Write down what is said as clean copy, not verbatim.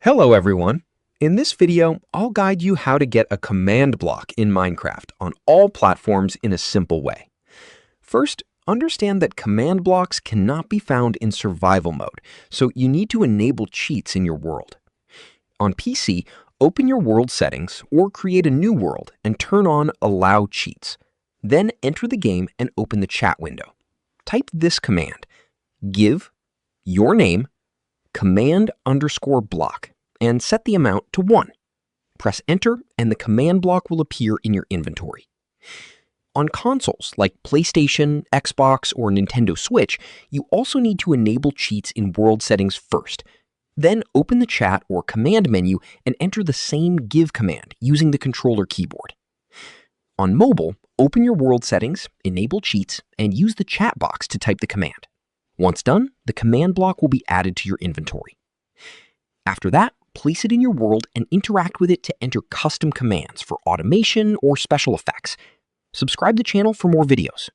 Hello everyone! In this video, I'll guide you how to get a command block in Minecraft on all platforms in a simple way. First, understand that command blocks cannot be found in survival mode, so you need to enable cheats in your world. On PC, open your world settings or create a new world and turn on Allow Cheats. Then enter the game and open the chat window. Type this command, give your name command_block, and set the amount to 1. Press enter and the command block will appear in your inventory. On consoles like PlayStation, Xbox, or Nintendo Switch, you also need to enable cheats in world settings first. Then open the chat or command menu and enter the same give command using the controller keyboard. On mobile, open your world settings, enable cheats, and use the chat box to type the command. Once done, the command block will be added to your inventory. After that, place it in your world and interact with it to enter custom commands for automation or special effects. Subscribe to the channel for more videos.